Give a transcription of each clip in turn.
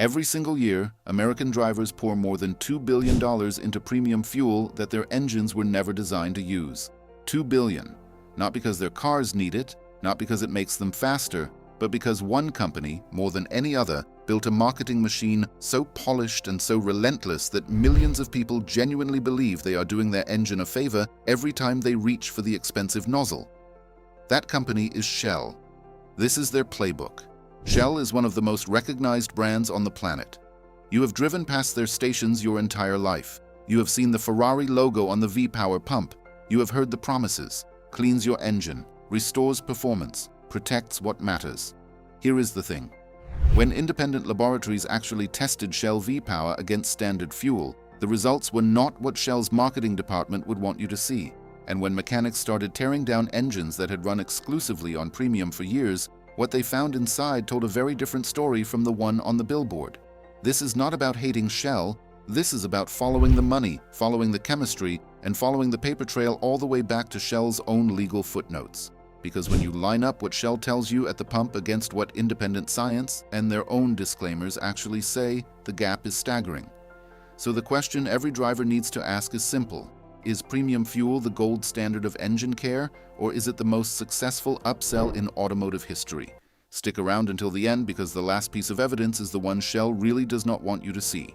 Every single year, American drivers pour more than $2 billion into premium fuel that their engines were never designed to use. $2 billion. Not because their cars need it, not because it makes them faster, but because one company, more than any other, built a marketing machine so polished and so relentless that millions of people genuinely believe they are doing their engine a favor every time they reach for the expensive nozzle. That company is Shell. This is their playbook. Shell is one of the most recognized brands on the planet. You have driven past their stations your entire life. You have seen the Ferrari logo on the V-Power pump. You have heard the promises. Cleans your engine, restores performance, protects what matters. Here is the thing. When independent laboratories actually tested Shell V-Power against standard fuel, the results were not what Shell's marketing department would want you to see. And when mechanics started tearing down engines that had run exclusively on premium for years, what they found inside told a very different story from the one on the billboard. This is not about hating Shell. This is about following the money, following the chemistry, and following the paper trail all the way back to Shell's own legal footnotes. Because when you line up what Shell tells you at the pump against what independent science and their own disclaimers actually say, the gap is staggering. So the question every driver needs to ask is simple. Is premium fuel the gold standard of engine care, or is it the most successful upsell in automotive history? Stick around until the end because the last piece of evidence is the one Shell really does not want you to see.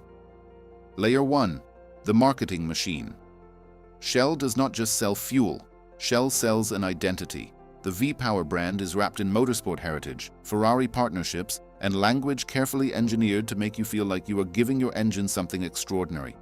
Layer 1. The marketing machine. Shell does not just sell fuel. Shell sells an identity. The V-Power brand is wrapped in motorsport heritage, Ferrari partnerships, and language carefully engineered to make you feel like you are giving your engine something extraordinary.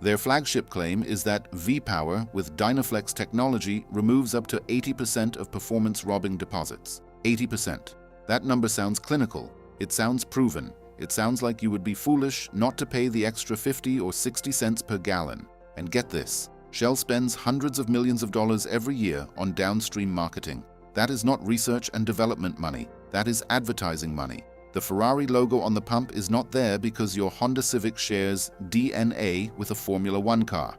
Their flagship claim is that V-Power with Dynaflex technology removes up to 80% of performance-robbing deposits. 80%. That number sounds clinical. It sounds proven. It sounds like you would be foolish not to pay the extra 50 or 60 cents per gallon. And get this, Shell spends hundreds of millions of dollars every year on downstream marketing. That is not research and development money. That is advertising money. The Ferrari logo on the pump is not there because your Honda Civic shares DNA with a Formula One car.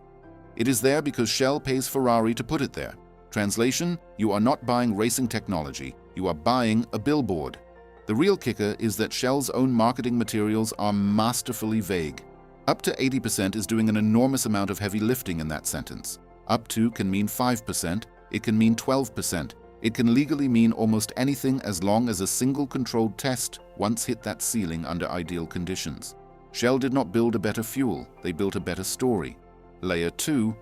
It is there because Shell pays Ferrari to put it there. Translation, you are not buying racing technology, you are buying a billboard. The real kicker is that Shell's own marketing materials are masterfully vague. Up to 80% is doing an enormous amount of heavy lifting in that sentence. Up to can mean 5%, it can mean 12%. It can legally mean almost anything as long as a single controlled test once hit that ceiling under ideal conditions. Shell did not build a better fuel, they built a better story. Layer 2.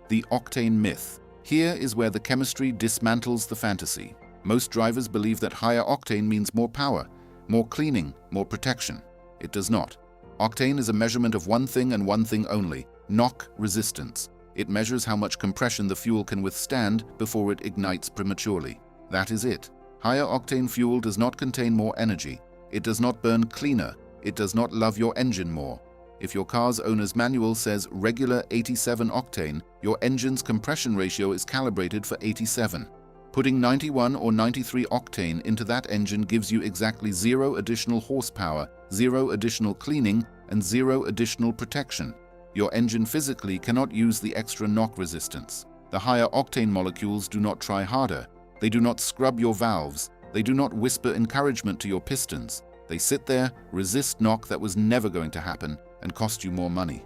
The octane myth. Here is where the chemistry dismantles the fantasy. Most drivers believe that higher octane means more power, more cleaning, more protection. It does not. Octane is a measurement of one thing and one thing only, knock resistance. It measures how much compression the fuel can withstand before it ignites prematurely. That is it. Higher octane fuel does not contain more energy. It does not burn cleaner. It does not love your engine more. If your car's owner's manual says regular 87 octane, your engine's compression ratio is calibrated for 87. Putting 91 or 93 octane into that engine gives you exactly 0 additional horsepower, 0 additional cleaning, and 0 additional protection. Your engine physically cannot use the extra knock resistance. The higher octane molecules do not try harder. They do not scrub your valves. They do not whisper encouragement to your pistons. They sit there, resist knock that was never going to happen, and cost you more money.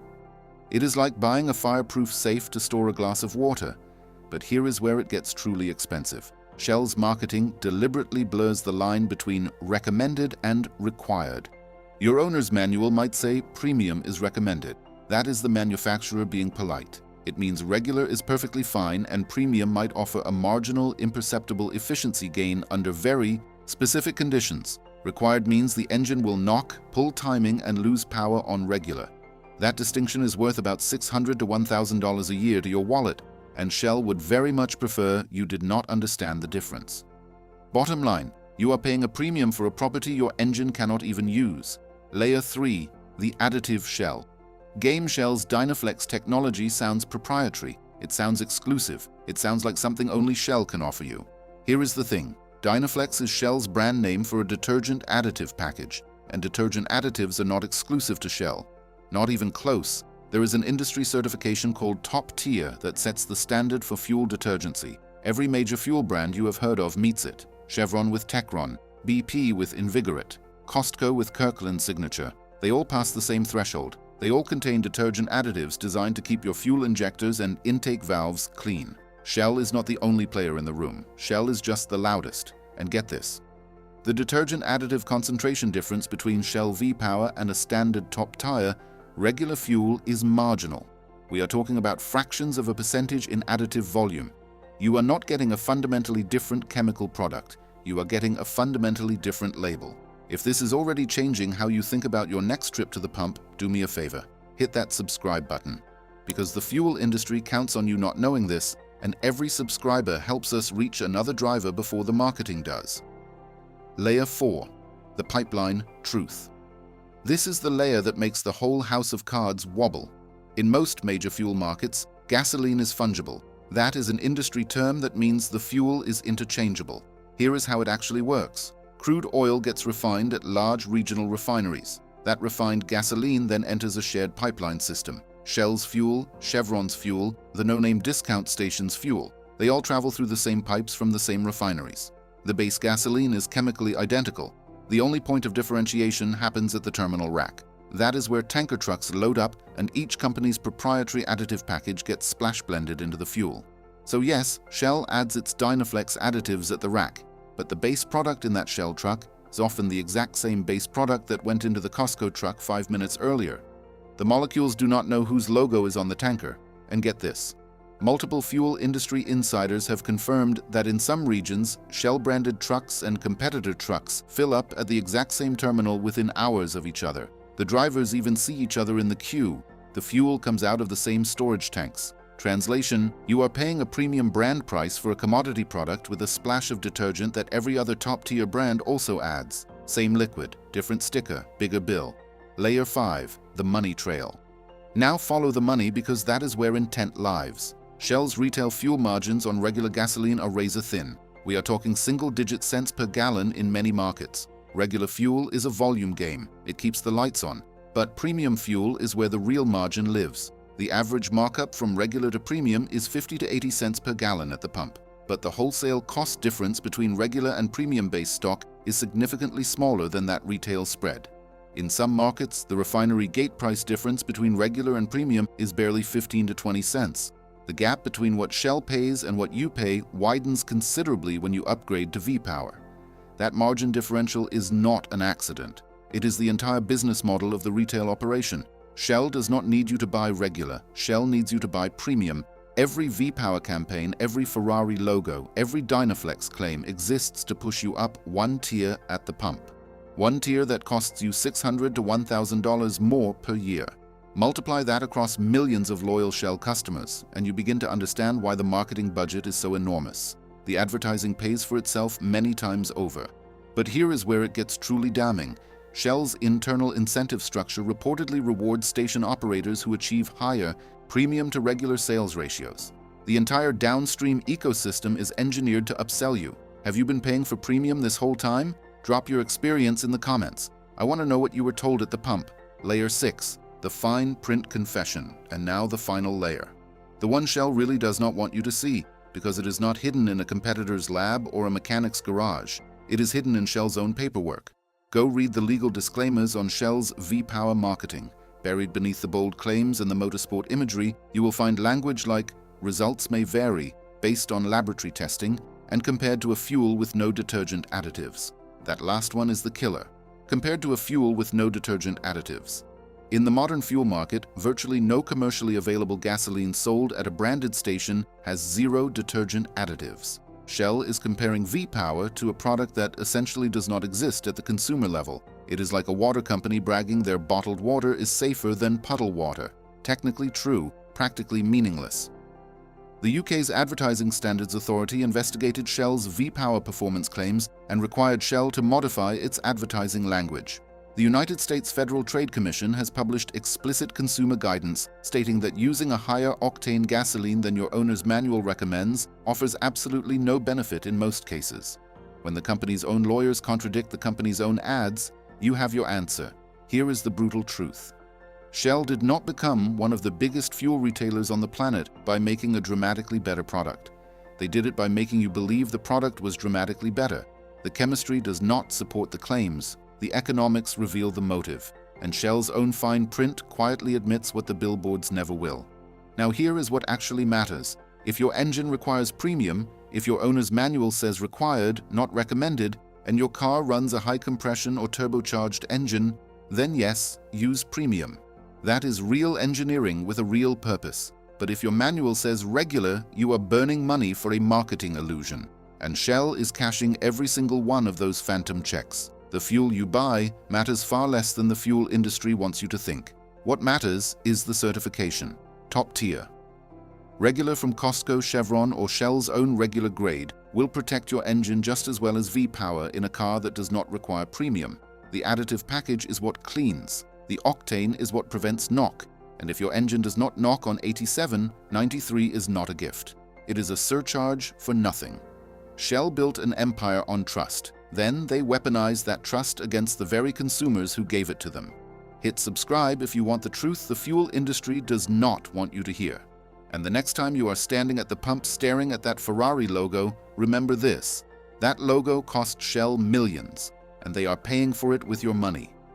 It is like buying a fireproof safe to store a glass of water. But here is where it gets truly expensive. Shell's marketing deliberately blurs the line between recommended and required. Your owner's manual might say premium is recommended. That is the manufacturer being polite. It means regular is perfectly fine and premium might offer a marginal, imperceptible efficiency gain under very specific conditions. Required means the engine will knock, pull timing, and lose power on regular. That distinction is worth about $600 to $1,000 a year to your wallet, and Shell would very much prefer you did not understand the difference. Bottom line, you are paying a premium for a property your engine cannot even use. Layer 3. The additive shell. Game Shell's Dynaflex technology sounds proprietary. It sounds exclusive. It sounds like something only Shell can offer you. Here is the thing. Dynaflex is Shell's brand name for a detergent additive package, and detergent additives are not exclusive to Shell. Not even close. There is an industry certification called Top Tier that sets the standard for fuel detergency. Every major fuel brand you have heard of meets it. Chevron with Techron, BP with Invigorate, Costco with Kirkland Signature, They all pass the same threshold. They all contain detergent additives designed to keep your fuel injectors and intake valves clean. Shell is not the only player in the room. Shell is just the loudest. And get this. The detergent additive concentration difference between Shell V-Power and a standard top tire, regular fuel, is marginal. We are talking about fractions of a percentage in additive volume. You are not getting a fundamentally different chemical product. You are getting a fundamentally different label. If this is already changing how you think about your next trip to the pump, do me a favor. Hit that subscribe button. Because the fuel industry counts on you not knowing this, and every subscriber helps us reach another driver before the marketing does. Layer 4. The pipeline truth. This is the layer that makes the whole house of cards wobble. In most major fuel markets, gasoline is fungible. That is an industry term that means the fuel is interchangeable. Here is how it actually works. Crude oil gets refined at large regional refineries. That refined gasoline then enters a shared pipeline system. Shell's fuel, Chevron's fuel, the no-name discount station's fuel. They all travel through the same pipes from the same refineries. The base gasoline is chemically identical. The only point of differentiation happens at the terminal rack. That is where tanker trucks load up and each company's proprietary additive package gets splash blended into the fuel. So yes, Shell adds its Dynaflex additives at the rack, but the base product in that Shell truck is often the exact same base product that went into the Costco truck 5 minutes earlier. The molecules do not know whose logo is on the tanker. And get this. Multiple fuel industry insiders have confirmed that in some regions, Shell-branded trucks and competitor trucks fill up at the exact same terminal within hours of each other. The drivers even see each other in the queue. The fuel comes out of the same storage tanks. Translation, you are paying a premium brand price for a commodity product with a splash of detergent that every other top-tier brand also adds. Same liquid, different sticker, bigger bill. Layer 5, the money trail. Now follow the money because that is where intent lives. Shell's retail fuel margins on regular gasoline are razor thin. We are talking single-digit cents per gallon in many markets. Regular fuel is a volume game. It keeps the lights on. But premium fuel is where the real margin lives. The average markup from regular to premium is 50 to 80 cents per gallon at the pump. But the wholesale cost difference between regular and premium-based stock is significantly smaller than that retail spread. In some markets, the refinery gate price difference between regular and premium is barely 15 to 20 cents. The gap between what Shell pays and what you pay widens considerably when you upgrade to V-Power. That margin differential is not an accident. It is the entire business model of the retail operation. Shell does not need you to buy regular. Shell needs you to buy premium. Every V-Power campaign, every Ferrari logo, every Dynaflex claim exists to push you up one tier at the pump. One tier that costs you $600 to $1,000 more per year. Multiply that across millions of loyal Shell customers, and you begin to understand why the marketing budget is so enormous. The advertising pays for itself many times over. But here is where it gets truly damning. Shell's internal incentive structure reportedly rewards station operators who achieve higher premium to regular sales ratios. The entire downstream ecosystem is engineered to upsell you. Have you been paying for premium this whole time? Drop your experience in the comments. I want to know what you were told at the pump. Layer 6. The fine print confession, and now the final layer. The one Shell really does not want you to see, because it is not hidden in a competitor's lab or a mechanic's garage. It is hidden in Shell's own paperwork. Go read the legal disclaimers on Shell's V-Power marketing. Buried beneath the bold claims and the motorsport imagery, you will find language like, results may vary, based on laboratory testing, and compared to a fuel with no detergent additives. That last one is the killer. Compared to a fuel with no detergent additives. In the modern fuel market, virtually no commercially available gasoline sold at a branded station has 0 detergent additives. Shell is comparing V-Power to a product that essentially does not exist at the consumer level. It is like a water company bragging their bottled water is safer than puddle water. Technically true, practically meaningless. The UK's Advertising Standards Authority investigated Shell's V-Power performance claims and required Shell to modify its advertising language. The United States Federal Trade Commission has published explicit consumer guidance stating that using a higher octane gasoline than your owner's manual recommends offers absolutely no benefit in most cases. When the company's own lawyers contradict the company's own ads, you have your answer. Here is the brutal truth. Shell did not become one of the biggest fuel retailers on the planet by making a dramatically better product. They did it by making you believe the product was dramatically better. The chemistry does not support the claims. The economics reveal the motive. and Shell's own fine print quietly admits what the billboards never will. Now here is what actually matters. If your engine requires premium, if your owner's manual says required, not recommended, and your car runs a high compression or turbocharged engine, then yes, use premium. That is real engineering with a real purpose. But if your manual says regular, you are burning money for a marketing illusion. And Shell is cashing every single one of those phantom checks. The fuel you buy matters far less than the fuel industry wants you to think. What matters is the certification. Top tier. Regular from Costco, Chevron, or Shell's own regular grade will protect your engine just as well as V-Power in a car that does not require premium. The additive package is what cleans. The octane is what prevents knock. And if your engine does not knock on 87, 93 is not a gift. It is a surcharge for nothing. Shell built an empire on trust. Then they weaponized that trust against the very consumers who gave it to them. Hit subscribe if you want the truth the fuel industry does not want you to hear. And the next time you are standing at the pump staring at that Ferrari logo, remember this: that logo cost Shell millions, and they are paying for it with your money.